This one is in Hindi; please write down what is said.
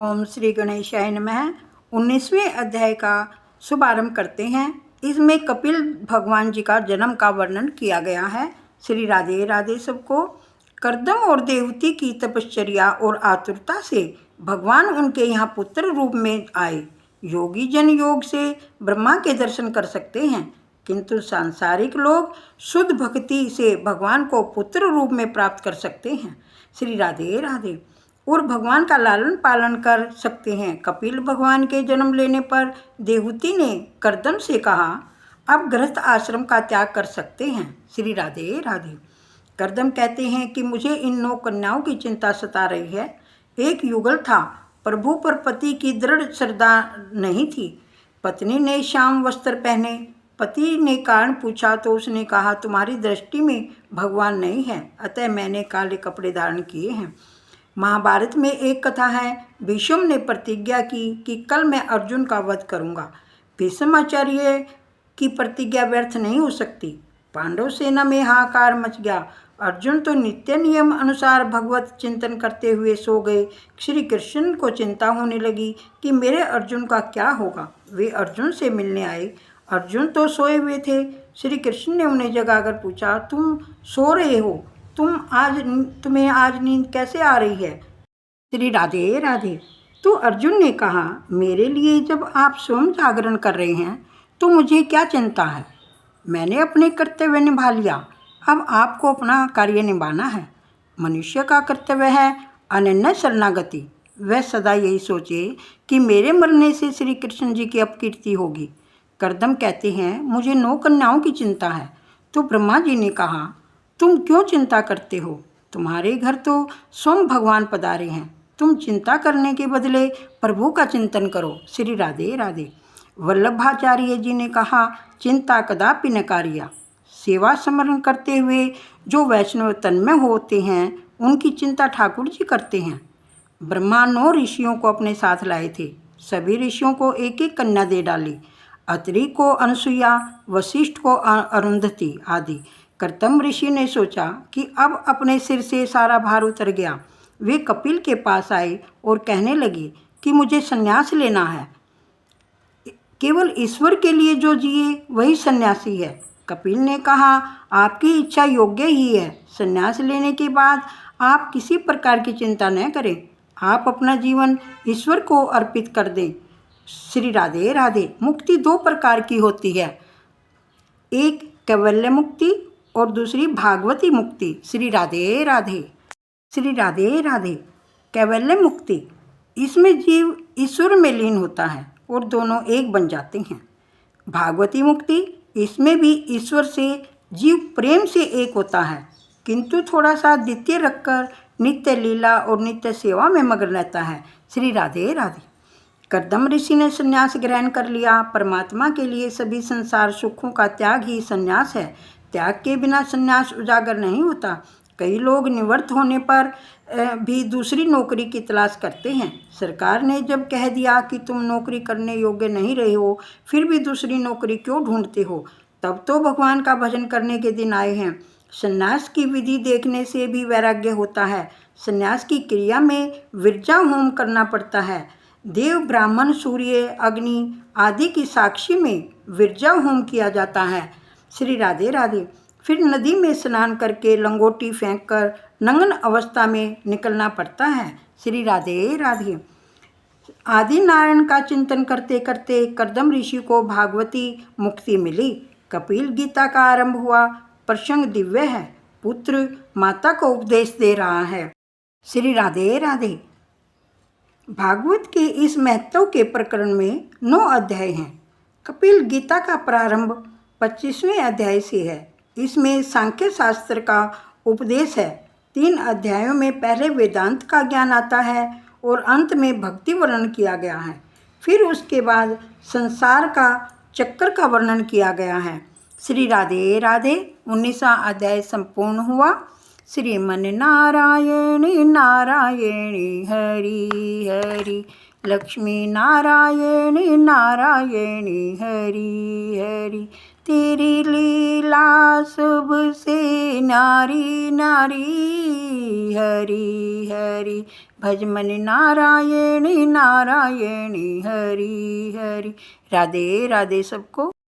ओम श्री गणेशाय नमः। 19वें अध्याय का शुभारंभ करते हैं। इसमें कपिल भगवान जी का जन्म का वर्णन किया गया है। श्री राधे राधे सबको। कर्दम और देवती की तपश्चर्या और आतुरता से भगवान उनके यहाँ पुत्र रूप में आए। योगी जन योग से ब्रह्मा के दर्शन कर सकते हैं, किंतु सांसारिक लोग शुद्ध भक्ति से भगवान को पुत्र रूप में प्राप्त कर सकते हैं। श्री राधे राधे। और भगवान का लालन पालन कर सकते हैं। कपिल भगवान के जन्म लेने पर देवहूति ने कर्दम से कहा, अब गृहस्थ आश्रम का त्याग कर सकते हैं। श्री राधे राधे। कर्दम कहते हैं कि मुझे इन 9 कन्याओं की चिंता सता रही है। एक युगल था, प्रभु पर पति की दृढ़ श्रद्धा नहीं थी। पत्नी ने श्याम वस्त्र पहने। पति ने कारण पूछा तो उसने कहा, तुम्हारी दृष्टि में भगवान नहीं है, अतः मैंने काले कपड़े धारण किए हैं। महाभारत में एक कथा है, भीष्म ने प्रतिज्ञा की कि कल मैं अर्जुन का वध करूंगा। भीष्माचार्य की प्रतिज्ञा व्यर्थ नहीं हो सकती। पांडव सेना में हाहाकार मच गया। अर्जुन तो नित्य नियम अनुसार भगवत चिंतन करते हुए सो गए। श्री कृष्ण को चिंता होने लगी कि मेरे अर्जुन का क्या होगा। वे अर्जुन से मिलने आए। अर्जुन तो सोए हुए थे। श्री कृष्ण ने उन्हें जगाकर पूछा, तुम सो रहे हो, तुम्हें आज नींद कैसे आ रही है। श्री राधे राधे। तो अर्जुन ने कहा, मेरे लिए जब आप स्वयं जागरण कर रहे हैं तो मुझे क्या चिंता है। मैंने अपने कर्तव्य निभा लिया, अब आपको अपना कार्य निभाना है। मनुष्य का कर्तव्य है अनन्य शरणागति। वह सदा यही सोचे कि मेरे मरने से श्री कृष्ण जी की अपकीर्ति होगी। कर्दम कहते हैं, मुझे 9 कन्याओं की चिंता है। तो ब्रह्मा जी ने कहा, तुम क्यों चिंता करते हो, तुम्हारे घर तो स्वयं भगवान पधारे हैं। तुम चिंता करने के बदले प्रभु का चिंतन करो। श्री राधे राधे। वल्लभाचार्य जी ने कहा, चिंता कदापि न कार्या। सेवा स्मरण करते हुए जो वैष्णव तन्मय होते हैं उनकी चिंता ठाकुर जी करते हैं। ब्रह्मा 9 ऋषियों को अपने साथ लाए थे। सभी ऋषियों को एक एक कन्या दे डाली। अत्रि को अनसुईया, वशिष्ठ को अरुंधति आदि। कर्दम ऋषि ने सोचा कि अब अपने सिर से सारा भार उतर गया। वे कपिल के पास आए और कहने लगे कि मुझे संन्यास लेना है। केवल ईश्वर के लिए जो जिए वही सन्यासी है। कपिल ने कहा, आपकी इच्छा योग्य ही है। संन्यास लेने के बाद आप किसी प्रकार की चिंता न करें। आप अपना जीवन ईश्वर को अर्पित कर दें। श्री राधे राधे। मुक्ति 2 प्रकार की होती है, एक कैवल्य मुक्ति और दूसरी भागवती मुक्ति। श्री राधे राधे। श्री राधे राधे। कैवल्य मुक्ति, इसमें जीव ईश्वर में लीन होता है और दोनों एक बन जाते हैं। भागवती मुक्ति, इसमें भी ईश्वर से जीव प्रेम से एक होता है, किंतु थोड़ा सा द्वितीय रखकर नित्य लीला और नित्य सेवा में मग्न रहता है। श्री राधे राधे। कर्दम ऋषि ने संन्यास ग्रहण कर लिया। परमात्मा के लिए सभी संसार सुखों का त्याग ही संन्यास है। त्याग के बिना संन्यास उजागर नहीं होता। कई लोग निवृत्त होने पर भी दूसरी नौकरी की तलाश करते हैं। सरकार ने जब कह दिया कि तुम नौकरी करने योग्य नहीं रहे हो, फिर भी दूसरी नौकरी क्यों ढूंढते हो, तब तो भगवान का भजन करने के दिन आए हैं। संन्यास की विधि देखने से भी वैराग्य होता है। संन्यास की क्रिया में विरजा होम करना पड़ता है। देव, ब्राह्मण, सूर्य, अग्नि आदि की साक्षी में विरजा होम किया जाता है। श्री राधे राधे। फिर नदी में स्नान करके लंगोटी फेंककर नंगन अवस्था में निकलना पड़ता है। श्री राधे राधे। आदि नारायण का चिंतन करते करते कर्दम ऋषि को भागवती मुक्ति मिली। कपिल गीता का आरंभ हुआ। प्रसंग दिव्य है। पुत्र माता को उपदेश दे रहा है। श्री राधे राधे। भागवत के इस महत्व के प्रकरण में 9 अध्याय हैं। कपिल गीता का प्रारंभ 25वें अध्याय से है। इसमें सांख्य शास्त्र का उपदेश है। 3 अध्यायों में पहले वेदांत का ज्ञान आता है और अंत में भक्ति वर्णन किया गया है। फिर उसके बाद संसार का चक्कर का वर्णन किया गया है। श्री राधे राधे। 19वां अध्याय संपूर्ण हुआ। श्रीमन नारायणी नारायणी हरि हरि, लक्ष्मी नारायणी नारायणी हरि हरि। तेरी लीला शुभ से नारी नारी। हरि हरि भज मन नारायणी नारायणी हरि हरि। राधे राधे सबको।